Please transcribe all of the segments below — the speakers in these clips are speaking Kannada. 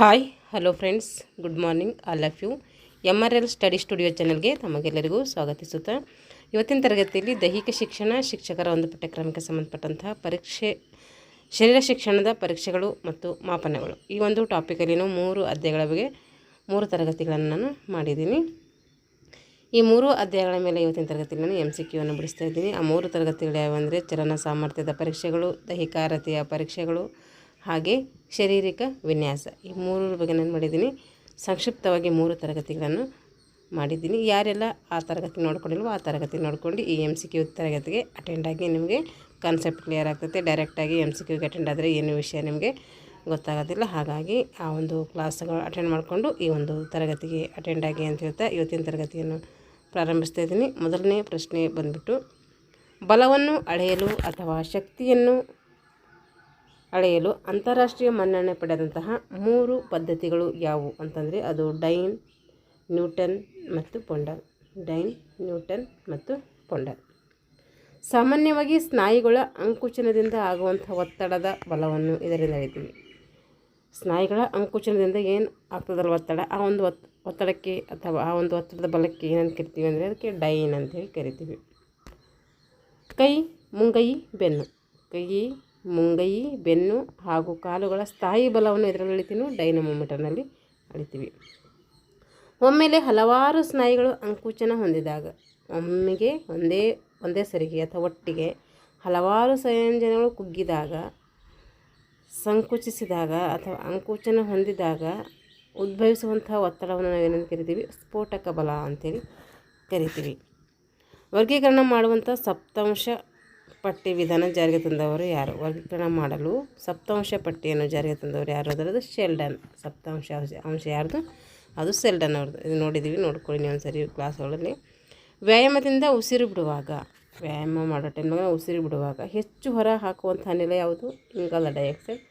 Hi hello friends, good morning all of you. MRL study studio ಚಾನಲ್ಗೆ ತಮಗೆಲ್ಲರಿಗೂ ಸ್ವಾಗತಿಸುತ್ತಾ ಇವತ್ತಿನ ತರಗತಿಯಲ್ಲಿ ದೈಹಿಕ ಶಿಕ್ಷಕರ ಒಂದು ಪಠ್ಯಕ್ರಮಕ್ಕೆ ಸಂಬಂಧಪಟ್ಟಂತಹ ಶರೀರ ಶಿಕ್ಷಣದ ಪರೀಕ್ಷೆಗಳು ಮತ್ತು ಮಾಪನಗಳು ಈ ಒಂದು ಟಾಪಿಕಲ್ಲಿ 3 ಅಧ್ಯಾಯಗಳ ಬಗ್ಗೆ 3 ತರಗತಿಗಳನ್ನು ನಾನು ಮಾಡಿದ್ದೀನಿ. ಈ 3 ಅಧ್ಯಾಯಗಳ ಮೇಲೆ ಇವತ್ತಿನ ತರಗತಿಯಲ್ಲಿ ನಾನು MCQ ಅನ್ನು ಬಿಡಿಸ್ತಾ ಇದ್ದೀನಿ. ಆ 3 ತರಗತಿಗಳು ಯಾವುವೆಂದರೆ ಚಲನ ಸಾಮರ್ಥ್ಯದ ಪರೀಕ್ಷೆಗಳು, ದೈಹಿಕಾರತೆಯ ಪರೀಕ್ಷೆಗಳು, ಹಾಗೆ ಶಾರೀರಿಕ ವಿನ್ಯಾಸ. ಈ 3 ಬಗ್ಗೆ ನಾನು ಮಾಡಿದ್ದೀನಿ. ಸಂಕ್ಷಿಪ್ತವಾಗಿ 3 ತರಗತಿಗಳನ್ನು ಮಾಡಿದ್ದೀನಿ. ಯಾರೆಲ್ಲ ಆ ತರಗತಿ ನೋಡ್ಕೊಂಡಿಲ್ವೋ ಆ ತರಗತಿ ನೋಡ್ಕೊಂಡು ಈ MCQ ತರಗತಿಗೆ ಅಟೆಂಡ್ ಆಗಿ ನಿಮಗೆ ಕಾನ್ಸೆಪ್ಟ್ ಕ್ಲಿಯರ್ ಆಗ್ತದೆ. ಡೈರೆಕ್ಟಾಗಿ MCQಗೆ ಅಟೆಂಡ್ ಆದರೆ ಏನು ವಿಷಯ ನಿಮಗೆ ಗೊತ್ತಾಗೋದಿಲ್ಲ. ಹಾಗಾಗಿ ಆ ಒಂದು ಕ್ಲಾಸ್ಗಳು ಅಟೆಂಡ್ ಮಾಡಿಕೊಂಡು ಈ ಒಂದು ತರಗತಿಗೆ ಅಟೆಂಡ್ ಆಗಿ ಅಂತ ಹೇಳ್ತಾ ಇವತ್ತಿನ ತರಗತಿಯನ್ನು ಪ್ರಾರಂಭಿಸ್ತಾ ಇದ್ದೀನಿ. ಮೊದಲನೇ ಪ್ರಶ್ನೆ ಬಂದುಬಿಟ್ಟು, ಬಲವನ್ನು ಅಳೆಯಲು ಅಥವಾ ಶಕ್ತಿಯನ್ನು ಅಳೆಯಲು ಅಂತಾರಾಷ್ಟ್ರೀಯ ಮನ್ನಣೆ ಪಡೆದಂತಹ 3 ಪದ್ಧತಿಗಳು ಯಾವುವು ಅಂತಂದರೆ ಅದು ಡೈನ್, ನ್ಯೂಟನ್ ಮತ್ತು ಪೊಂಡಲ್. ಡೈನ್, ನ್ಯೂಟನ್ ಮತ್ತು ಪೊಂಡಲ್. ಸಾಮಾನ್ಯವಾಗಿ ಸ್ನಾಯುಗಳ ಅಂಕುಚನದಿಂದ ಆಗುವಂಥ ಒತ್ತಡದ ಬಲವನ್ನು ಇದರಿಂದ ಅಳಿತೀವಿ. ಸ್ನಾಯುಗಳ ಅಂಕುಚನದಿಂದ ಏನು ಆಗ್ತದಲ್ಲ ಒತ್ತಡ, ಆ ಒಂದು ಒತ್ತಡಕ್ಕೆ ಅಥವಾ ಆ ಒಂದು ಒತ್ತಡದ ಬಲಕ್ಕೆ ಏನಂತ ಕರಿತೀವಿ ಅಂದರೆ ಅದಕ್ಕೆ ಡೈನ್ ಅಂತೇಳಿ ಕರಿತೀವಿ. ಕೈ, ಮುಂಗೈ, ಬೆನ್ನು. ಕೈ, ಮುಂಗೈ, ಬೆನ್ನು ಹಾಗೂ ಕಾಲುಗಳ ಸ್ಥಾಯಿ ಬಲವನ್ನು ಇದರಲ್ಲಿ ಅಳಿತೀವಿ, ಡೈನಮೋಮೀಟರ್ನಲ್ಲಿ ಅಳಿತೀವಿ. ಒಮ್ಮೆಲೆ ಹಲವಾರು ಸ್ನಾಯುಗಳು ಅಂಕುಚನ ಹೊಂದಿದಾಗ, ಒಮ್ಮೆಗೆ ಒಂದೇ ಸರಿಗೆ ಅಥವಾ ಒಟ್ಟಿಗೆ ಹಲವಾರು ಸಂಯೋಜನೆಗಳು ಕುಗ್ಗಿದಾಗ, ಸಂಕುಚಿಸಿದಾಗ ಅಥವಾ ಅಂಕುಚನ ಹೊಂದಿದಾಗ ಉದ್ಭವಿಸುವಂಥ ಒತ್ತಡವನ್ನು ನಾವೇನಂತ ಕರಿತೀವಿ, ಸ್ಫೋಟಕ ಬಲ ಅಂತೇಳಿ ಕರಿತೀವಿ. ವರ್ಗೀಕರಣ ಮಾಡುವಂಥ ಸಪ್ತಾಂಶ ಪಟ್ಟಿ ವಿಧಾನ ಜಾರಿಗೆ ತಂದವರು ಯಾರು? ವರ್ಗೀಕರಣ ಮಾಡಲು ಸಪ್ತಾಂಶ ಪಟ್ಟಿಯನ್ನು ಜಾರಿಗೆ ತಂದವರು ಯಾರು? ಅದರದ್ದು ಶೆಲ್ಡನ್. ಸಪ್ತಾಂಶ ಅಂಶ ಯಾರ್ದು? ಅದು ಶೆಲ್ಡನ್ ಅವ್ರದ್ದು. ಇದು ನೋಡಿದ್ದೀವಿ, ನೋಡ್ಕೊಳ್ಳಿ ನೀವು ಒಂದು ಸರಿ ಕ್ಲಾಸ್ಗಳಲ್ಲಿ. ವ್ಯಾಯಾಮದಿಂದ ಉಸಿರು ಬಿಡುವಾಗ, ವ್ಯಾಯಾಮ ಮಾಡೋ ಟೈಮ್ನಾಗ ಉಸಿರು ಬಿಡುವಾಗ ಹೆಚ್ಚು ಹೊರ ಹಾಕುವಂಥ ಅನಿಲ ಯಾವುದು? ಇಂಗಾಲ ಡೈಆಕ್ಸೈಡ್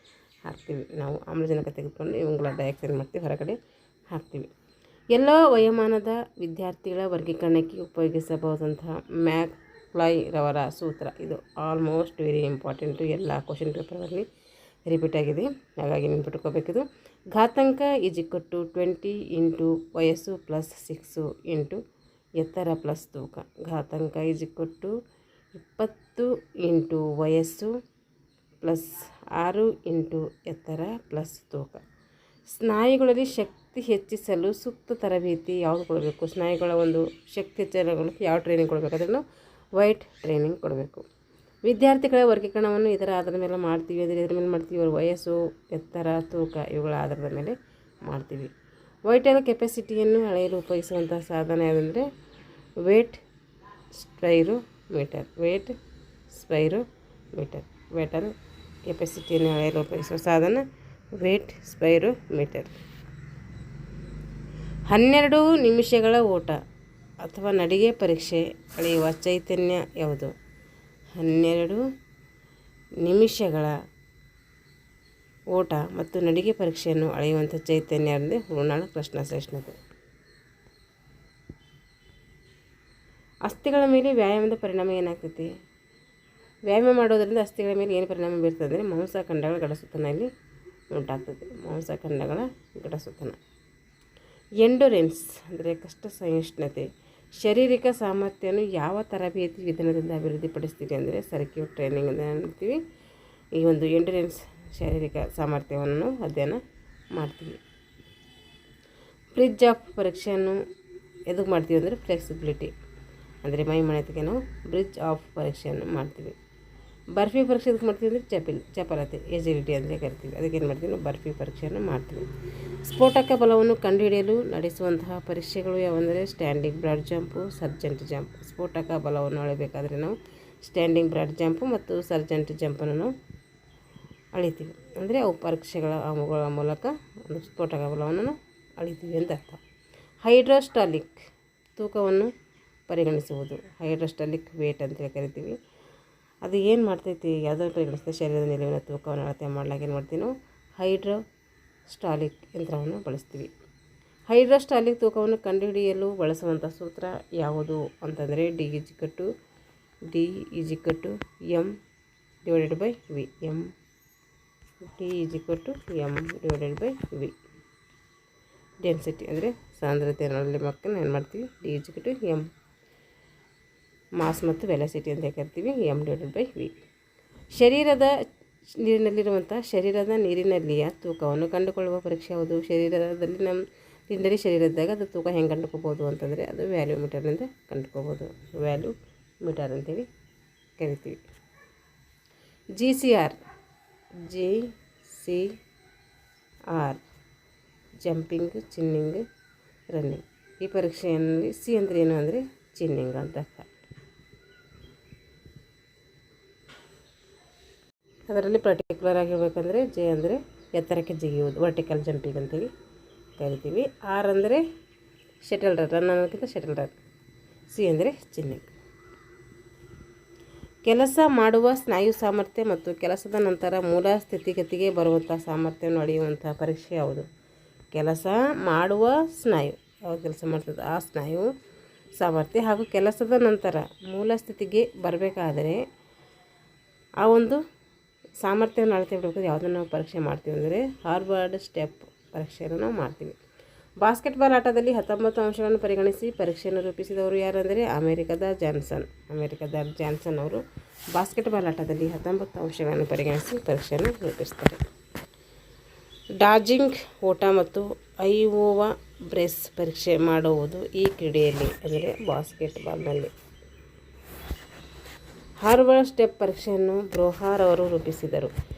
ಹಾಕ್ತೀವಿ. ನಾವು ಆಮ್ಲಜನಕ ತೆಗೆದುಕೊಂಡು ಇಂಗಾಲ ಡೈಆಕ್ಸೈಡ್ ಮಾಡ್ತೀವಿ, ಹೊರಗಡೆ ಹಾಕ್ತೀವಿ. ಎಲ್ಲ ವಯೋಮಾನದ ವಿದ್ಯಾರ್ಥಿಗಳ ವರ್ಗೀಕರಣಕ್ಕೆ ಉಪಯೋಗಿಸಬಹುದಂತಹ ಮ್ಯಾಕ್ಫ್ಲೈ ರವರ ಸೂತ್ರ. ಇದು ಆಲ್ಮೋಸ್ಟ್ ವೆರಿ ಇಂಪಾರ್ಟೆಂಟು, ಎಲ್ಲ ಕ್ವಶನ್ ಪೇಪರಲ್ಲಿ ರಿಪೀಟ್ ಆಗಿದೆ, ಹಾಗಾಗಿ ನೆನ್ಪಿಟ್ಕೋಬೇಕಿದು. ಘಾತಾಂಕ = 20 ಇಂಟು ವಯಸ್ಸು ಪ್ಲಸ್ 6 ಇಂಟು ಎತ್ತರ ಪ್ಲಸ್ ತೂಕ. ಘಾತಾಂಕ = 20 ಇಂಟು ವಯಸ್ಸು ಪ್ಲಸ್ 6 ಇಂಟು ಎತ್ತರ ಪ್ಲಸ್ ತೂಕ. ಸ್ನಾಯುಗಳಲ್ಲಿ ಶಕ್ತಿ ಹೆಚ್ಚಿಸಲು ಸೂಕ್ತ ತರಬೇತಿ ಯಾವುದು ಕೊಡಬೇಕು? ಸ್ನಾಯುಗಳ ಒಂದು ಶಕ್ತಿ ಹೆಚ್ಚಳಕ್ಕೆ ಯಾವ ಟ್ರೈನಿಂಗ್ ಕೊಡಬೇಕು? ಅದನ್ನು ವೈಟ್ ಟ್ರೈನಿಂಗ್ ಕೊಡಬೇಕು. ವಿದ್ಯಾರ್ಥಿಗಳ ವರ್ಗೀಕರಣವನ್ನು ಇದರ ಆಧಾರದ ಮೇಲೆ ಮಾಡ್ತೀವಿ. ಇದರ ಮೇಲೆ ಮಾಡ್ತೀವಿ, ಅವ್ರ ವಯಸ್ಸು, ಎತ್ತರ, ತೂಕ ಇವುಗಳ ಆಧಾರದ ಮೇಲೆ ಮಾಡ್ತೀವಿ. ವೈಟಲ್ ಕೆಪಾಸಿಟಿಯನ್ನು ಅಳೆಯಲು ಉಪಯೋಗಿಸುವಂಥ ಸಾಧನ ಯಾವುದಂದರೆ ವೇಟ್ ಸ್ಪೈರೋಮೀಟರ್. ವೇಟ್ ಸ್ಪೈರೋಮೀಟರ್. ವೈಟಲ್ ಕೆಪಾಸಿಟಿಯನ್ನು ಅಳೆಯಲು ಉಪಯೋಗಿಸುವ ಸಾಧನ ವೇಟ್ ಸ್ಪೈರೋಮೀಟರ್. 12 ನಿಮಿಷಗಳ ಓಟ ಅಥವಾ ನಡಿಗೆ ಪರೀಕ್ಷೆ ಅಳೆಯುವ ಚೈತನ್ಯ ಯಾವುದು? 12 ನಿಮಿಷಗಳ ಓಟ ಮತ್ತು ನಡಿಗೆ ಪರೀಕ್ಷೆಯನ್ನು ಅಳೆಯುವಂಥ ಚೈತನ್ಯ ಅಂದರೆ ಹೃನ್ನಾಳ ಕೃಷ್ಣಸಹಿಷ್ಣುತೆ. ಅಸ್ಥಿಗಳ ಮೇಲೆ ವ್ಯಾಯಾಮದ ಪರಿಣಾಮ ಏನಾಗ್ತೈತಿ? ವ್ಯಾಯಾಮ ಮಾಡೋದರಿಂದ ಅಸ್ಥಿಗಳ ಮೇಲೆ ಏನು ಪರಿಣಾಮ ಬೀರ್ತದೆ ಅಂದರೆ ಮಾಂಸಖಂಡಗಳ ಗಡಸುತನ ಇಲ್ಲಿ ಉಂಟಾಗ್ತದೆ. ಮಾಂಸಖಂಡಗಳ ಗಡಸುತನ. ಎಂಡೂರೆನ್ಸ್ ಅಂದರೆ ಕಷ್ಟ ಸಹಿಷ್ಣುತೆ. ಶಾರೀರಿಕ ಸಾಮರ್ಥ್ಯವನ್ನು ಯಾವ ತರಬೇತಿ ವಿಧಾನದಿಂದ ಅಭಿವೃದ್ಧಿಪಡಿಸ್ತೀವಿ ಅಂದರೆ ಸರ್ಕ್ಯೂಟ್ ಟ್ರೈನಿಂಗ್ ಅಂತ ಹೇಳ್ತೀವಿ. ಈ ಒಂದು ಎಂಡೂರೆನ್ಸ್ ಶಾರೀರಿಕ ಸಾಮರ್ಥ್ಯವನ್ನು ಅಧ್ಯಯನ ಮಾಡ್ತೀವಿ. ಬ್ರಿಡ್ಜ್ ಆಫ್ ಪರೀಕ್ಷೆಯನ್ನು ಎದಕ್ಕೆ ಮಾಡ್ತೀವಿ ಅಂದರೆ ಫ್ಲೆಕ್ಸಿಬಿಲಿಟಿ ಅಂದರೆ ಮೈಮಣತೆಗೆ ನಾವು ಬ್ರಿಡ್ಜ್ ಆಫ್ ಪರೀಕ್ಷೆಯನ್ನು ಮಾಡ್ತೀವಿ. ಬರ್ಫಿ ಪರೀಕ್ಷೆ ಎದಕ್ಕೆ ಮಾಡ್ತೀವಿ ಅಂದರೆ ಚಪಲತೆ, ಎಜಿಲಿಟಿ ಅಂತ ಕರಿತೀವಿ. ಅದಕ್ಕೇನು ಮಾಡ್ತೀವಿ? ನಾವು ಬರ್ಫಿ ಪರೀಕ್ಷೆಯನ್ನು ಮಾಡ್ತೀವಿ. ಸ್ಫೋಟಕ ಬಲವನ್ನು ಕಂಡುಹಿಡಿಯಲು ನಡೆಸುವಂತಹ ಪರೀಕ್ಷೆಗಳು ಯಾವಂದರೆ standing broad jump, Sargent jump. ಸ್ಫೋಟಕ ಬಲವನ್ನು ಅಳೆಯಬೇಕಾದ್ರೆ ನಾವು ಸ್ಟ್ಯಾಂಡಿಂಗ್ ಬ್ರಾಡ್ ಜಂಪು ಮತ್ತು ಸರ್ಜೆಂಟ್ ಜಂಪನ್ನು ನಾವು ಅಳಿತೀವಿ. ಅಂದರೆ ಅವು ಪರೀಕ್ಷೆಗಳ ಅವುಗಳ ಮೂಲಕ ಒಂದು ಸ್ಫೋಟಕ ಬಲವನ್ನು ನಾವು ಅಳಿತೀವಿ ಅಂತ ಅರ್ಥ. ಹೈಡ್ರೋಸ್ಟಾಲಿಕ್ ತೂಕವನ್ನು ಪರಿಗಣಿಸುವುದು. ಹೈಡ್ರೋಸ್ಟಾಲಿಕ್ ವೇಟ್ ಅಂತೇಳಿ ಕರಿತೀವಿ. ಅದು ಏನು ಮಾಡ್ತೈತಿ? ಯಾವುದನ್ನು ಪರಿಗಣಿಸ್ತದೆ? ಶರೀರದ ನಿಲುವಿನ ತೂಕವನ್ನು ಅಳತೆ ಮಾಡಲಾಗಿ ಏನು ಮಾಡ್ತೀವಿ ನಾವು? ಹೈಡ್ರೋಸ್ಟಾಲಿಕ್ ಯಂತ್ರವನ್ನು ಬಳಸ್ತೀವಿ. ಹೈಡ್ರೋಸ್ಟಾಲಿಕ್ ತೂಕವನ್ನು ಕಂಡುಹಿಡಿಯಲು ಬಳಸುವಂಥ ಸೂತ್ರ ಯಾವುದು ಅಂತಂದರೆ D = M/V. M D = M/V. Density ಅಂದರೆ ಸಾಂದ್ರತೆಯಲ್ಲಿ ಮಕ್ಕಳನ್ನ ಏನು ಮಾಡ್ತೀವಿ ಡಿ ಇಜ್ಕಿಟು ಎಮ್ ಮಾಸ್ ಮತ್ತು ವೆಲಾಸಿಟಿ ಅಂತ ಕರಿತೀವಿ m/v. ಶರೀರದ ನೀರಿನಲ್ಲಿಯ ತೂಕವನ್ನು ಕಂಡುಕೊಳ್ಳುವ ಪರೀಕ್ಷೆ ಯಾವುದು? ನೀರಿನಲ್ಲಿ ಶರೀರದಾಗ ಅದು ತೂಕ ಹೆಂಗೆ ಕಂಡುಕೋಬೋದು ಅಂತಂದರೆ ಅದು ವ್ಯಾಲ್ಯೂಮೀಟರ್ನಿಂದ ಕಂಡುಕೋಬೋದು. ವ್ಯಾಲ್ಯೂಮೀಟರ್ ಅಂತೇಳಿ ಕರಿತೀವಿ. GCR jumping, chinning, running. ಈ ಪರೀಕ್ಷೆಯಲ್ಲಿ ಸಿ ಅಂದರೆ ಏನು ಅಂದರೆ ಚಿನ್ನಿಂಗ್ ಅಂತ ಅರ್ಥ. ಅದರಲ್ಲಿ ಪರ್ಟಿಕ್ಯುಲರ್ ಆಗಿರ್ಬೇಕಂದ್ರೆ ಜೆ ಅಂದರೆ ಎತ್ತರಕ್ಕೆ ಜಿಗಿಯುವುದು, ವರ್ಟಿಕಲ್ ಜಂಪಿಂಗ್ ಅಂತೇಳಿ ಕರಿತೀವಿ. ಆರ್ ಅಂದರೆ ಶಟಲ್ ರನ್ ಅನ್ನೋದಕ್ಕಿಂತ ಶಟಲ್ ರನ್. ಸಿ ಅಂದರೆ ಚಿನ್ನಿಂಗ್. ಕೆಲಸ ಮಾಡುವ ಸ್ನಾಯು ಸಾಮರ್ಥ್ಯ ಮತ್ತು ಕೆಲಸದ ನಂತರ ಮೂಲ ಸ್ಥಿತಿಗತಿಗೆ ಬರುವಂಥ ಸಾಮರ್ಥ್ಯವನ್ನು ಅಳೆಯುವಂಥ ಪರೀಕ್ಷೆ ಯಾವುದು? ಕೆಲಸ ಮಾಡುವ ಸ್ನಾಯು ಯಾವುದು ಕೆಲಸ ಮಾಡ್ತದೆ ಆ ಸ್ನಾಯು ಸಾಮರ್ಥ್ಯ ಹಾಗೂ ಕೆಲಸದ ನಂತರ ಮೂಲ ಸ್ಥಿತಿಗೆ ಬರಬೇಕಾದರೆ ಆ ಒಂದು ಸಾಮರ್ಥ್ಯವನ್ನು ಅಳತೆ ಬಿಡಬೇಕು. ಯಾವುದನ್ನು ನಾವು ಪರೀಕ್ಷೆ ಮಾಡ್ತೀವಿ ಅಂದರೆ ಹಾರ್ವರ್ಡ್ ಸ್ಟೆಪ್ ಪರೀಕ್ಷೆಯನ್ನು ನಾವು ಮಾಡ್ತೀವಿ. ಬಾಸ್ಕೆಟ್ಬಾಲ್ ಆಟದಲ್ಲಿ 19 ಅಂಶಗಳನ್ನು ಪರಿಗಣಿಸಿ ಪರೀಕ್ಷೆಯನ್ನು ರೂಪಿಸಿದವರು ಯಾರಂದರೆ ಅಮೆರಿಕದ ಜಾನ್ಸನ್ ಅವರು ಬಾಸ್ಕೆಟ್ಬಾಲ್ ಆಟದಲ್ಲಿ 19 ಅಂಶಗಳನ್ನು ಪರಿಗಣಿಸಿ ಪರೀಕ್ಷೆಯನ್ನು ರೂಪಿಸ್ತಾರೆ. ಡಾಜಿಂಗ್ ಓಟ ಮತ್ತು ಐಓವಾ ಬ್ರೇಸ್ ಪರೀಕ್ಷೆ ಮಾಡುವುದು ಈ ಕ್ರೀಡೆಯಲ್ಲಿ ಅಂದರೆ ಬಾಸ್ಕೆಟ್ಬಾಲ್ನಲ್ಲಿ. ಹಾರ್ವರ್ಡ್ ಸ್ಟೆಪ್ ಪರೀಕ್ಷೆಯನ್ನು ಬ್ರೋಹಾರ್ ಅವರು ರೂಪಿಸಿದರು.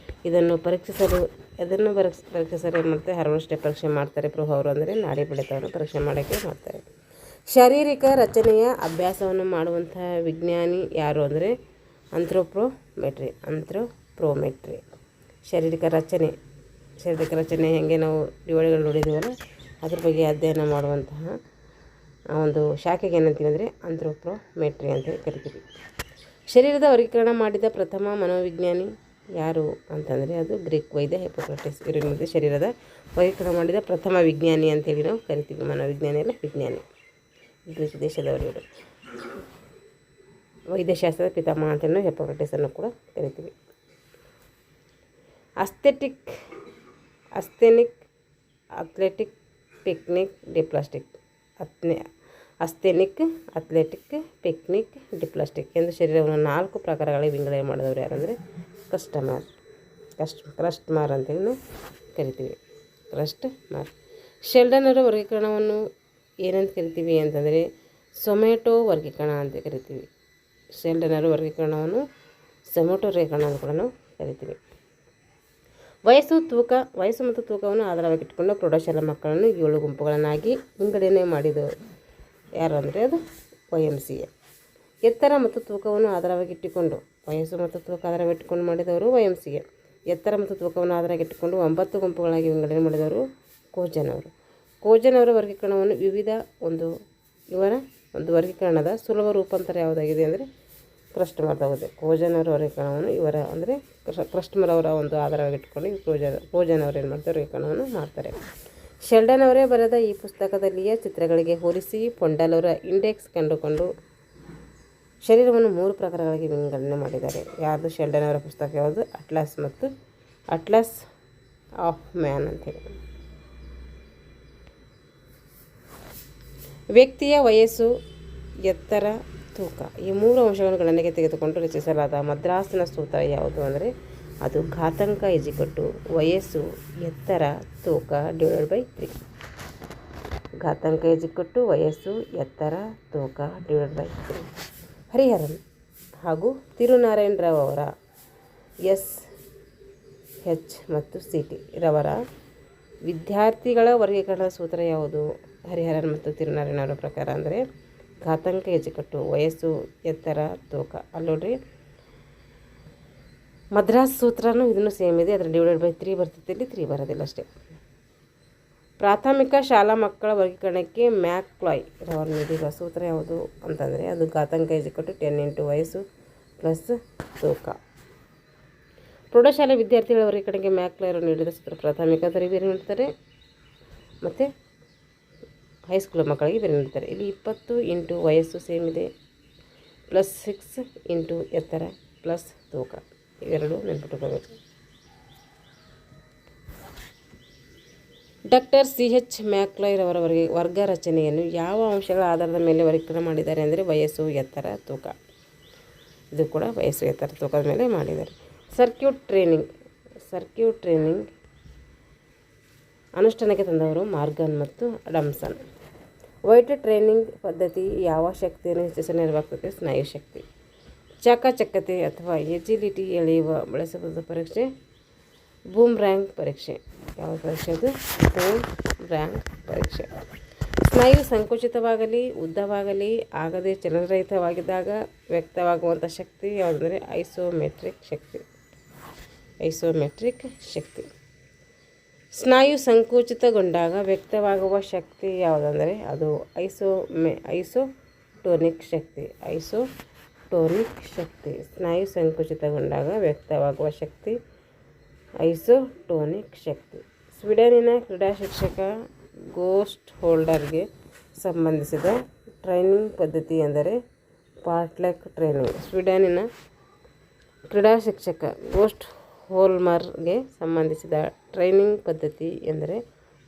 ಇದನ್ನು ಪರೀಕ್ಷಿಸಲು ಏನು ಮಾಡ್ತಾರೆ? ಹಾರ್ವರ್ಡ್ ಸ್ಟೆಪ್ ಪರೀಕ್ಷೆ ಮಾಡ್ತಾರೆ. ಬ್ರೋಹಾರ್ ಅವರು ಅಂದರೆ ನಾಡಿ ಬಡಿತವನ್ನು ಪರೀಕ್ಷೆ ಮಾಡೋಕ್ಕೆ ಮಾಡ್ತಾರೆ. ಶಾರೀರಿಕ ರಚನೆಯ ಅಭ್ಯಾಸವನ್ನು ಮಾಡುವಂತಹ ವಿಜ್ಞಾನಿ ಯಾರು ಅಂದರೆ ಆಂಥ್ರೋಪ್ರೋಮೆಟ್ರಿ. ಶಾರೀರಿಕ ರಚನೆ ಹೇಗೆ ನಾವು ಡಿವೈಡ್ಗಳು ನೋಡಿದ್ದೀವಲ್ಲ ಅದ್ರ ಬಗ್ಗೆ ಅಧ್ಯಯನ ಮಾಡುವಂತಹ ಒಂದು ಶಾಖೆಗೆ ಏನಂತೀವಿ ಅಂದರೆ ಆಂಥ್ರೋಪ್ರೋಮೆಟ್ರಿ ಅಂತ ಕರಿತೀವಿ. ಶರೀರದ ವರ್ಗೀಕರಣ ಮಾಡಿದ ಪ್ರಥಮ ಮನೋವಿಜ್ಞಾನಿ ಯಾರು ಅಂತಂದರೆ ಅದು ಗ್ರೀಕ್ ವೈದ್ಯ ಹಿಪ್ಪೋಕ್ರಟೀಸ್. ಇವರಿಂದ ಶರೀರದ ವರ್ಗೀಕರಣ ಮಾಡಿದ ಪ್ರಥಮ ವಿಜ್ಞಾನಿ ಅಂತೇಳಿ ನಾವು ಕರಿತೀವಿ. ಮನೋವಿಜ್ಞಾನಿ ಅಲ್ಲ ವಿಜ್ಞಾನಿ. ಗ್ರೀಕ್ ದೇಶದವರು ಇವರು. ವೈದ್ಯಶಾಸ್ತ್ರದ ಪಿತಾಮಹ ಅಂತೇಳಿ ನಾವು ಹಿಪ್ಪೋಕ್ರಟೀಸನ್ನು ಕೂಡ ಕರಿತೀವಿ. ಅಸ್ಥೆನಿಕ್ ಅಥ್ಲೆಟಿಕ್ ಪಿಕ್ನಿಕ್ ಡಿಪ್ಲಾಸ್ಟಿಕ್ ಎಂದು ಶರೀರವನ್ನು 4 ಪ್ರಕಾರಗಳಿಗೆ ವಿಂಗಡಣೆ ಮಾಡಿದವರು ಯಾರಂದರೆ ಕ್ರಸ್ಟ್ಮಾರ್ ಅಂತೇಳಿ ನಾವು ಕರಿತೀವಿ. ಕ್ರಸ್ಟ್ಮಾರ್. ಶೆಲ್ಡನ್ ಅವರ ವರ್ಗೀಕರಣವನ್ನು ಏನಂತ ಕರಿತೀವಿ ಅಂತಂದರೆ ಸೊಮೆಟೋ ವರ್ಗೀಕರಣ ಅಂತ ಕರಿತೀವಿ. ಶೆಲ್ಡನ್ ಅವರ ವರ್ಗೀಕರಣವನ್ನು ಸೊಮೆಟೋ ವರ್ಗೀಕರಣ ಅಂತ ಕೂಡ ನಾವು ಕರಿತೀವಿ. ವಯಸ್ಸು ಮತ್ತು ತೂಕವನ್ನು ಆಧಾರವಾಗಿಟ್ಟುಕೊಂಡು ಪ್ರೌಢಶಾಲಾ ಮಕ್ಕಳನ್ನು 7 ಗುಂಪುಗಳನ್ನಾಗಿ ವಿಂಗಡಣೆ ಮಾಡಿದವರು ಯಾರು ಅಂದರೆ ಅದು YMCA. ಎತ್ತರ ಮತ್ತು ತೂಕವನ್ನು ಆಧಾರವಾಗಿಟ್ಟುಕೊಂಡು ವಯಸ್ಸು ಮತ್ತು ತೂಕ ಆಧಾರವಾಗಿಟ್ಟುಕೊಂಡು ಮಾಡಿದವರು YMCA. ಎತ್ತರ ಮತ್ತು ತೂಕವನ್ನು ಆಧಾರವಾಗಿಟ್ಟುಕೊಂಡು 9 ಗುಂಪುಗಳಾಗಿ ವಿಂಗಡಣೆ ಮಾಡಿದವರು ಕೋಜನ್ ಅವರ ವರ್ಗೀಕರಣವನ್ನು ಇವರ ಒಂದು ವರ್ಗೀಕರಣದ ಸುಲಭ ರೂಪಾಂತರ ಯಾವುದಾಗಿದೆ ಅಂದರೆ ಕ್ರಸ್ಟ್ಮಾರ್ದಾಗಿದೆ. ಕೋಜನ್ ಅವರ ವರ್ಗೀಕರಣವನ್ನು ಇವರ ಅಂದರೆ ಕ್ರಸ್ಟ್ಮಾರ್ ಅವರ ಒಂದು ಆಧಾರವಾಗಿಟ್ಟುಕೊಂಡು ಕೋಜನ್ ಅವರು ಏನು ಮಾಡ್ತಾರೆ ವರ್ಗೀಕರಣವನ್ನು ಮಾಡ್ತಾರೆ. ಶೆಲ್ಡನ್ ಅವರೇ ಬರೆದ ಈ ಪುಸ್ತಕದಲ್ಲಿಯ ಚಿತ್ರಗಳಿಗೆ ಹೋಲಿಸಿ ಪೊಂಡಲ್ ಅವರ ಇಂಡೆಕ್ಸ್ ಕಂಡುಕೊಂಡು ಶರೀರವನ್ನು 3 ಪ್ರಕಾರಗಳಿಗೆ ವಿಂಗಡಣೆ ಮಾಡಿದ್ದಾರೆ. ಯಾವುದು? ಶೆಲ್ಡನ್ ಅವರ ಪುಸ್ತಕ ಯಾವುದು? ಅಟ್ಲಾಸ್ ಆಫ್ ಮ್ಯಾನ್ ಅಂತೇಳಿ. ವ್ಯಕ್ತಿಯ ವಯಸ್ಸು, ಎತ್ತರ, ತೂಕ ಈ 3 ಅಂಶಗಳನ್ನು ಗಣನೆಗೆ ತೆಗೆದುಕೊಂಡು ರಚಿಸಲಾದ ಮದ್ರಾಸನ ಸೂತ್ರ ಯಾವುದು ಅಂದರೆ ಅದು ಘಾತಾಂಕ ವಯಸ್ಸು, ಎತ್ತರ, ತೂಕ /3. ಘಾತಾಂಕ ವಯಸ್ಸು, ಎತ್ತರ, ತೂಕ /3. ಹರಿಹರನ್ ಹಾಗೂ ತಿರುನಾರಾಯಣ್ ರಾವ್ ಅವರ SH ಮತ್ತು CT ರವರ ವಿದ್ಯಾರ್ಥಿಗಳ ವರ್ಗೀಕರಣದ ಸೂತ್ರ ಯಾವುದು? ಹರಿಹರನ್ ಮತ್ತು ತಿರುನಾರಾಯಣ್ ಅವರ ಪ್ರಕಾರ ಅಂದರೆ ಘಾತಾಂಕ ವಯಸ್ಸು, ಎತ್ತರ, ತೂಕ. ಅಲ್ಲಿ ನೋಡ್ರಿ ಮದ್ರಾಸ್ ಸೂತ್ರನೂ ಇದನ್ನು ಸೇಮ್ ಇದೆ. ಅದರ /3 ಬರ್ತೈತೆ, ಇಲ್ಲಿ 3 ಬರೋದಿಲ್ಲ ಅಷ್ಟೇ. ಪ್ರಾಥಮಿಕ ಶಾಲಾ ಮಕ್ಕಳ ವರ್ಗೀಕರಣಕ್ಕೆ ಮ್ಯಾಕ್ಲಾಯ್ ರವರು ನೀಡಿರುವ ಸೂತ್ರ ಯಾವುದು ಅಂತಂದರೆ ಅದು ಘಾತಾಂಕ 10 ವಯಸ್ಸು ಪ್ಲಸ್ ತೂಕ. ಪ್ರೌಢಶಾಲೆ ವಿದ್ಯಾರ್ಥಿಗಳ ವರ್ಗೀಕರಣಕ್ಕೆ ಮ್ಯಾಕ್ಲಾಯ್ ರವರು ನೀಡಿದ ಸೂತ್ರ ಪ್ರಾಥಮಿಕದವರಿಗೆ ಬೇರೆ ನೀಡ್ತಾರೆ ಮತ್ತು ಹೈಸ್ಕೂಲ್ ಮಕ್ಕಳಿಗೆ ಬೇರೆ ನೀಡ್ತಾರೆ. ಇಲ್ಲಿ 20 ವಯಸ್ಸು ಸೇಮ್ ಇದೆ, +6 ಎತ್ತರ ಪ್ಲಸ್ ತೂಕ. ಇವೆರಡು ನೆನ್ಪಿಟ್ಕೋಬೇಕು. ಡಾಕ್ಟರ್ CH ಮ್ಯಾಕ್ಲೈರ್ ಅವರ ವರ್ಗ ರಚನೆಯನ್ನು ಯಾವ ಅಂಶಗಳ ಆಧಾರದ ಮೇಲೆ ವರ್ಗೀಕರಣ ಮಾಡಿದ್ದಾರೆ ಅಂದರೆ ವಯಸ್ಸು, ಎತ್ತರ, ತೂಕ. ಇದು ಕೂಡ ವಯಸ್ಸು, ಎತ್ತರ, ತೂಕದ ಮೇಲೆ ಮಾಡಿದ್ದಾರೆ. ಸರ್ಕ್ಯೂಟ್ ಟ್ರೈನಿಂಗ್ ಅನುಷ್ಠಾನಕ್ಕೆ ತಂದವರು ಮಾರ್ಗನ್ ಮತ್ತು ಅಡಮ್ಸನ್. ವೈಟ್ ಟ್ರೈನಿಂಗ್ ಪದ್ಧತಿ ಯಾವ ಶಕ್ತಿಯನ್ನು ಹೆಚ್ಚಿಸಲು ನೆರವಾಗ್ತದೆ? ಸ್ನಾಯು ಶಕ್ತಿ. ಚಾಕಚಕ್ಯತೆ ಅಥವಾ ಎಜಿಲಿಟಿ ಎಳೆಯುವ ಬಳಸಬಹುದಾದ ಪರೀಕ್ಷೆ ಬೂಮ್ರ್ಯಾಂಗ್ ಪರೀಕ್ಷೆ. ಯಾವ ಪರೀಕ್ಷೆ ಅದು? ಬೂಮ್ರ್ಯಾಂಗ್ ಪರೀಕ್ಷೆ. ಸ್ನಾಯು ಸಂಕುಚಿತವಾಗಲಿ ಉದ್ದವಾಗಲಿ ಆಗದೆ ಚಲನರಹಿತವಾಗಿದ್ದಾಗ ವ್ಯಕ್ತವಾಗುವಂಥ ಶಕ್ತಿ ಯಾವುದಂದರೆ ಐಸೋಮೆಟ್ರಿಕ್ ಶಕ್ತಿ. ಸ್ನಾಯು ಸಂಕುಚಿತಗೊಂಡಾಗ ವ್ಯಕ್ತವಾಗುವ ಶಕ್ತಿ ಯಾವುದಂದರೆ ಅದು ಐಸೋಟೋನಿಕ್ ಶಕ್ತಿ. ಸ್ನಾಯು ಸಂಕುಚಿತಗೊಂಡಾಗ ವ್ಯಕ್ತವಾಗುವ ಶಕ್ತಿ ಐಸೋಟೋನಿಕ್ ಶಕ್ತಿ. ಸ್ವೀಡನಿನ ಕ್ರೀಡಾ ಶಿಕ್ಷಕ ಗೋಸ್ಟ್ ಹೋಲ್ಡರ್ಗೆ ಸಂಬಂಧಿಸಿದ ಟ್ರೈನಿಂಗ್ ಪದ್ಧತಿ ಎಂದರೆ ಪಾರ್ಟ್ಲೆಕ್ ಟ್ರೈನಿಂಗ್. ಸ್ವೀಡನಿನ ಕ್ರೀಡಾ ಶಿಕ್ಷಕ ಗೋಸ್ಟ್ ಹೋಲ್ಮರ್ಗೆ ಸಂಬಂಧಿಸಿದ ಟ್ರೈನಿಂಗ್ ಪದ್ಧತಿ ಎಂದರೆ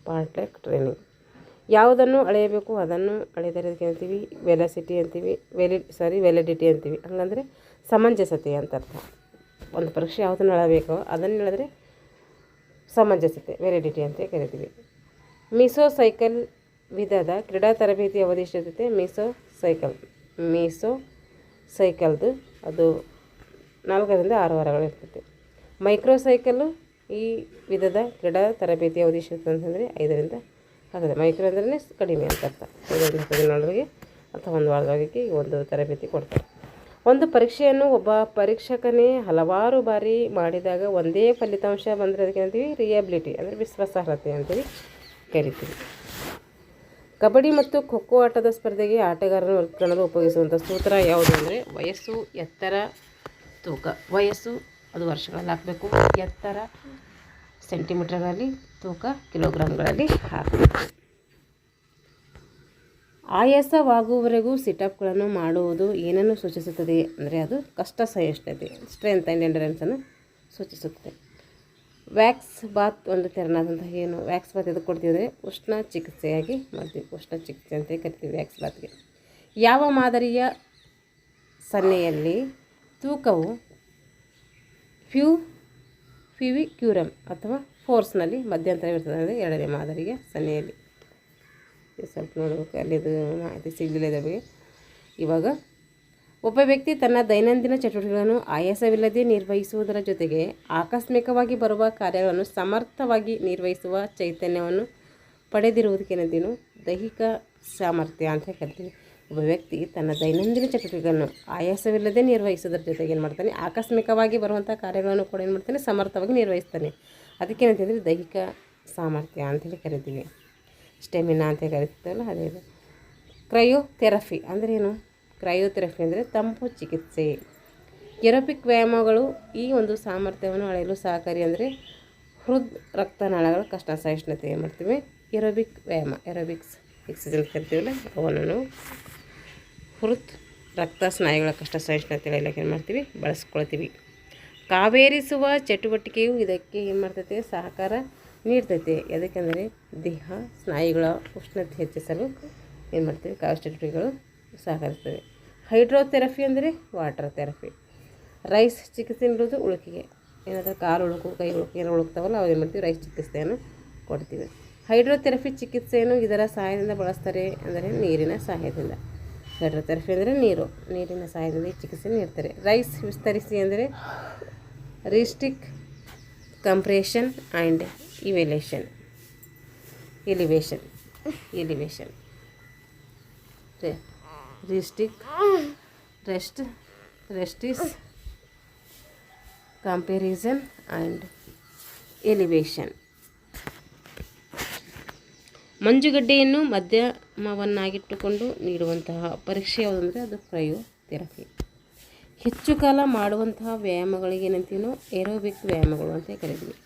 ಪಾರ್ಟ್ಲೆಕ್ ಟ್ರೈನಿಂಗ್. ಯಾವುದನ್ನು ಅಳೆಯಬೇಕು ಅದನ್ನು ಅಳೆದರೆ ಅದಕ್ಕೆ ಅಂತೀವಿ ವ್ಯಾಲಿಡಿಟಿ ಅಂತೀವಿ. ಹಂಗಂದರೆ ಸಮಂಜಸತೆ ಅಂತ ಅರ್ಥ. ಒಂದು ಪರೀಕ್ಷೆ ಯಾವುದನ್ನು ಅಳಬೇಕೋ ಅದನ್ನು ಹೇಳಿದ್ರೆ ಸಮಂಜಸತೆ, ವ್ಯಾಲಿಡಿಟಿ ಅಂತ ಕರಿತೀವಿ. ಮೀಸೋಸೈಕಲ್ ವಿಧದ ಕ್ರೀಡಾ ತರಬೇತಿ ಅವಧಿ ಎಷ್ಟಿರ್ತೈತೆ? ಮೀಸೋಸೈಕಲ್ದು ಅದು 4 ರಿಂದ 6 ವಾರಗಳು ಇರ್ತೈತೆ. ಮೈಕ್ರೋಸೈಕಲ್ಲು ಈ ವಿಧದ ಕ್ರೀಡಾ ತರಬೇತಿ ಅವಧಿ ಎಷ್ಟಿರ್ತದೆ ಅಂತಂದರೆ 5 ರಿಂದ 10. ಮೈಕ್ರೋ ಅಂದ್ರೆ ಕಡಿಮೆ ಅಂತ ಅರ್ಥ. 5 ರಿಂದ 14 ಅಥವಾ 1 ವಾರದೊಳಗೆ ಒಂದು ತರಬೇತಿ ಕೊಡ್ತಾರೆ. ಒಂದು ಪರೀಕ್ಷೆಯನ್ನು ಒಬ್ಬ ಪರೀಕ್ಷಕನೇ ಹಲವಾರು ಬಾರಿ ಮಾಡಿದಾಗ ಒಂದೇ ಫಲಿತಾಂಶ ಬಂದರೆ ಅದಕ್ಕೆ ಅಂತೀವಿ ರಿಯಬಿಲಿಟಿ ಅಂದರೆ ವಿಶ್ವಾಸಾರ್ಹತೆ ಅಂತೇಳಿ ಕರಿತೀವಿ. ಕಬಡ್ಡಿ ಮತ್ತು ಖೋಖೋ ಆಟದ ಸ್ಪರ್ಧೆಗೆ ಆಟಗಾರರನ್ನು ವರ್ಗೀಕರಣಲು ಉಪಯೋಗಿಸುವಂಥ ಸೂತ್ರ ಯಾವುದು ಅಂದರೆ ವಯಸ್ಸು, ಎತ್ತರ, ತೂಕ. ವಯಸ್ಸು ಅದು ವರ್ಷಗಳಲ್ಲಿ ಹಾಕಬೇಕು, ಎತ್ತರ ಸೆಂಟಿಮೀಟರ್ಗಳಲ್ಲಿ, ತೂಕ ಕಿಲೋಗ್ರಾಮ್ಗಳಲ್ಲಿ ಹಾಕಬೇಕು. ಆಯಾಸವಾಗುವವರೆಗೂ ಸಿಟಪ್ಗಳನ್ನು ಮಾಡುವುದು ಏನನ್ನು ಸೂಚಿಸುತ್ತದೆ ಅಂದರೆ ಅದು ಕಷ್ಟ ಸಹಿಷ್ಣುತೆ, ಸ್ಟ್ರೆಂತ್ ಆ್ಯಂಡ್ ಎಂಡರೆನ್ಸನ್ನು ಸೂಚಿಸುತ್ತದೆ. ವ್ಯಾಕ್ಸ್ ಬಾತ್ ಒಂದು ತೆರನಾದಂತಹ ಏನು ವ್ಯಾಕ್ಸ್ ಬಾತ್ ಎದಕ್ಕೆ ಕೊಡ್ತೀವಿ ಅಂದರೆ ಉಷ್ಣ ಚಿಕಿತ್ಸೆಯಾಗಿ ಮಾಡ್ತೀವಿ. ಉಷ್ಣ ಚಿಕಿತ್ಸೆ ಅಂತ ಕರಿತೀವಿ ವ್ಯಾಕ್ಸ್ ಬಾತ್ಗೆ. ಯಾವ ಮಾದರಿಯ ಸನ್ನೆಯಲ್ಲಿ ತೂಕವು ಫ್ಯೂವಿಕ್ಯೂರಮ್ ಅಥವಾ ಫೋರ್ಸ್ನಲ್ಲಿ ಮಧ್ಯಂತರವಿರ್ತದೆ ಅಂದರೆ 2ನೇ ಮಾದರಿಯ ಸನ್ನೆಯಲ್ಲಿ. ಸ್ವಲ್ಪ ನೋಡಬೇಕು, ಅಲ್ಲಿದು ಮಾಹಿತಿ ಸಿಗಲಿಲ್ಲ ಇದ್ರ ಬಗ್ಗೆ. ಇವಾಗ ಒಬ್ಬ ವ್ಯಕ್ತಿ ತನ್ನ ದೈನಂದಿನ ಚಟುವಟಿಕೆಗಳನ್ನು ಆಯಾಸವಿಲ್ಲದೆ ನಿರ್ವಹಿಸುವುದರ ಜೊತೆಗೆ ಆಕಸ್ಮಿಕವಾಗಿ ಬರುವ ಕಾರ್ಯಗಳನ್ನು ಸಮರ್ಥವಾಗಿ ನಿರ್ವಹಿಸುವ ಚೈತನ್ಯವನ್ನು ಪಡೆದಿರುವುದಕ್ಕೇನಂತೀವಿ ದೈಹಿಕ ಸಾಮರ್ಥ್ಯ ಅಂತ ಕರಿತೀವಿ. ಒಬ್ಬ ವ್ಯಕ್ತಿ ತನ್ನ ದೈನಂದಿನ ಚಟುವಟಿಕೆಗಳನ್ನು ಆಯಾಸವಿಲ್ಲದೆ ನಿರ್ವಹಿಸೋದ್ರ ಜೊತೆಗೆ ಏನು ಮಾಡ್ತಾನೆ, ಆಕಸ್ಮಿಕವಾಗಿ ಬರುವಂಥ ಕಾರ್ಯಗಳನ್ನು ಕೂಡ ಏನು ಮಾಡ್ತಾನೆ, ಸಮರ್ಥವಾಗಿ ನಿರ್ವಹಿಸ್ತಾನೆ. ಅದಕ್ಕೇನಂತಂದರೆ ದೈಹಿಕ ಸಾಮರ್ಥ್ಯ ಅಂಥೇಳಿ ಕರಿತೀವಿ. ಸ್ಟೆಮಿನಾ ಅಂತ ಕರಿತೀವಲ್ಲ ಅದೇ ಇದು. ಕ್ರಯೋಥೆರಪಿ ಅಂದರೆ ಏನು? ಕ್ರಯೋಥೆರಪಿ ಅಂದರೆ ತಂಪು ಚಿಕಿತ್ಸೆ. ಏರೋಬಿಕ್ ವ್ಯಾಯಾಮಗಳು ಈ ಒಂದು ಸಾಮರ್ಥ್ಯವನ್ನು ಅಳೆಯಲು ಸಹಕಾರಿ ಅಂದರೆ ರಕ್ತನಾಳಗಳ ಕಷ್ಟ ಸಹಿಷ್ಣುತೆ ಏನು ಮಾಡ್ತೀವಿ ಏರೋಬಿಕ್ ವ್ಯಾಯಾಮ, ಏರೋಬಿಕ್ಸ್ ಎಕ್ಸಸೈಸ್ ಕರಿತೀವಲ್ಲ ಅವನ್ನು ರಕ್ತ ಸ್ನಾಯುಗಳ ಕಷ್ಟ ಸಹಿಷ್ಣುತೆ ಅಳೆಯಲಿಕ್ಕೆ ಏನು ಮಾಡ್ತೀವಿ, ಬಳಸ್ಕೊಳ್ತೀವಿ. ಕಾವೇರಿಸುವ ಚಟುವಟಿಕೆಯು ಇದಕ್ಕೆ ಏನು ಮಾಡ್ತೈತೆ, ಸಹಕಾರ ನೀಡ್ತೈತೆ. ಯಾಕೆಂದರೆ ದೇಹ ಸ್ನಾಯುಗಳ ಉಷ್ಣತೆ ಹೆಚ್ಚಿಸಲು ಏನು ಮಾಡ್ತೀವಿ, ಕಾವೇರಿ ಚಟುವಟಿಕೆಗಳು ಸಹಕರಿಸ್ತವೆ. ಹೈಡ್ರೋಥೆರಪಿ ಅಂದರೆ ವಾಟರ್ ಥೆರಪಿ. ರೈಸ್ ಚಿಕಿತ್ಸೆ ನೀಡೋದು ಉಳುಕಿಗೆ, ಏನಾದರೂ ಕಾಲು ಉಳುಕು, ಕೈ ಉಳುಕು ಏನೋ ಉಳುಕ್ತಾವಲ್ಲ ಅವಾಗ ಏನು ಮಾಡ್ತೀವಿ, ರೈಸ್ ಚಿಕಿತ್ಸೆಯನ್ನು ಕೊಡ್ತೀವಿ. ಹೈಡ್ರೋಥೆರಪಿ ಚಿಕಿತ್ಸೆಯನ್ನು ಇದರ ಸಹಾಯದಿಂದ ಬಳಸ್ತಾರೆ ಅಂದರೆ ನೀರಿನ ಸಹಾಯದಿಂದ. ಹೈಡ್ರೋಥೆರಪಿ ಅಂದರೆ ನೀರಿನ ಸಹಾಯದಿಂದ ಈ ಚಿಕಿತ್ಸೆ ನೀಡ್ತಾರೆ. ರೈಸ್ ವಿಸ್ತರಿಸಿ ಅಂದರೆ rest ice compression and elevation. Rest ice comparison and elevation. ಮಂಜುಗಡ್ಡೆಯನ್ನು ಮಧ್ಯಮವನ್ನಾಗಿಟ್ಟುಕೊಂಡು ನೀಡುವಂತಹ ಪರೀಕ್ಷೆ ಯಾವುದಂದರೆ ಅದು ಕ್ರಯೋಥೆರಪಿ. ಹೆಚ್ಚು ಕಾಲ ಮಾಡುವಂತಹ ವ್ಯಾಯಾಮಗಳಿಗೆ ಏನಂತೀವಿ ನಾವು ಏರೋಬಿಕ್ ವ್ಯಾಯಾಮಗಳು ಅಂತ ಕರಿತೀವಿ.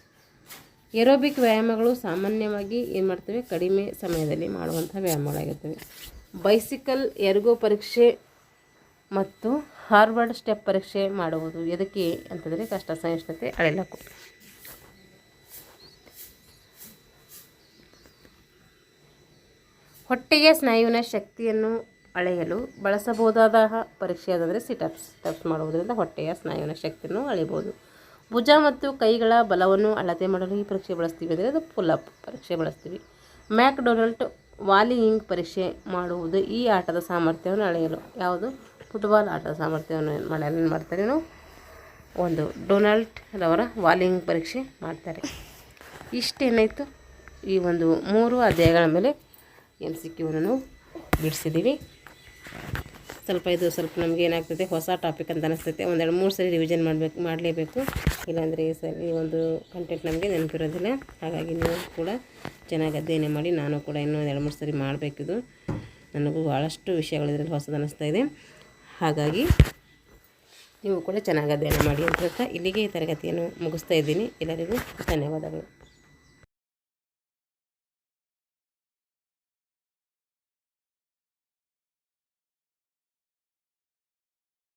ಏರೋಬಿಕ್ ವ್ಯಾಯಾಮಗಳು ಸಾಮಾನ್ಯವಾಗಿ ಏನು ಮಾಡ್ತವೆ, ಕಡಿಮೆ ಸಮಯದಲ್ಲಿ ಮಾಡುವಂಥ ವ್ಯಾಯಾಮಗಳಾಗಿರ್ತವೆ. ಬೈಸಿಕಲ್ ಎರ್ಗೋ ಪರೀಕ್ಷೆ ಮತ್ತು ಹಾರ್ವರ್ಡ್ ಸ್ಟೆಪ್ ಪರೀಕ್ಷೆ ಮಾಡುವುದು ಎದಕ್ಕೆ ಅಂತಂದರೆ ಕಷ್ಟ ಸಹಿಷ್ಣುತೆ ಅಳೆಯಲಿಕ್ಕೆ. ಹೊಟ್ಟೆಯ ಸ್ನಾಯುವಿನ ಶಕ್ತಿಯನ್ನು ಅಳೆಯಲು ಬಳಸಬಹುದಾದ ಪರೀಕ್ಷೆ ಯಾವುದಂದರೆ ಸಿಟಪ್ಸ್ ಮಾಡುವುದರಿಂದ ಹೊಟ್ಟೆಯ ಸ್ನಾಯುವಿನ ಶಕ್ತಿಯನ್ನು ಅಳೆಯಬಹುದು. ಭುಜ ಮತ್ತು ಕೈಗಳ ಬಲವನ್ನು ಅಳತೆ ಮಾಡಲು ಈ ಪರೀಕ್ಷೆ ಬಳಸ್ತೀವಿ ಅಂದರೆ ಅದು ಪುಲ್-ಅಪ್ ಪರೀಕ್ಷೆ ಬಳಸ್ತೀವಿ. ಮ್ಯಾಕ್ಡೊನಾಲ್ಡ್ ವಾಲಿಯಿಂಗ್ ಪರೀಕ್ಷೆ ಮಾಡುವುದು ಈ ಆಟದ ಸಾಮರ್ಥ್ಯವನ್ನು ಅಳೆಯಲು. ಯಾವುದು? ಫುಟ್ಬಾಲ್ ಆಟದ ಸಾಮರ್ಥ್ಯವನ್ನು ಏನು ಮಾಡ್ತಾರೆ ಒಂದು ಡೊನಾಲ್ಡ್ ರವರ ವಾಲಿಯಿಂಗ್ ಪರೀಕ್ಷೆ ಮಾಡ್ತಾರೆ. ಇಷ್ಟೇನಾಯಿತು, ಈ ಒಂದು 3 ಅಧ್ಯಾಯಗಳ ಮೇಲೆ MCQ ನಾವು ಬಿಡಿಸಿದ್ದೀವಿ. ಸ್ವಲ್ಪ ನಮಗೆ ಏನಾಗ್ತದೆ, ಹೊಸ ಟಾಪಿಕ್ ಅಂತ ಅನಿಸ್ತೈತೆ. 1-2-3 ಸರಿ ರಿವಿಷನ್ ಮಾಡಲೇಬೇಕು. ಇಲ್ಲಾಂದರೆ ಈ ಒಂದು ಕಂಟೆಂಟ್ ನಮಗೆ ನೆನಪಿರೋದಿಲ್ಲ. ಹಾಗಾಗಿ ನೀವು ಕೂಡ ಚೆನ್ನಾಗಿ ಅಧ್ಯಯನ ಮಾಡಿ. ನಾನು ಕೂಡ ಇನ್ನೂ 2-3 ಸರಿ ಮಾಡಬೇಕಿದು. ನನಗೂ ಭಾಳಷ್ಟು ವಿಷಯಗಳು ಇದರಲ್ಲಿ ಹೊಸದು ಅನ್ನಿಸ್ತಾ ಇದೆ. ಹಾಗಾಗಿ ನೀವು ಕೂಡ ಚೆನ್ನಾಗಿ ಅಧ್ಯಯನ ಮಾಡಿ ಅಂತ ಹೇಳ್ತಾ ಇಲ್ಲಿಗೆ ಈ ತರಗತಿಯನ್ನು ಮುಗಿಸ್ತಾ ಇದ್ದೀನಿ. ಎಲ್ಲರಿಗೂ ಧನ್ಯವಾದಗಳು.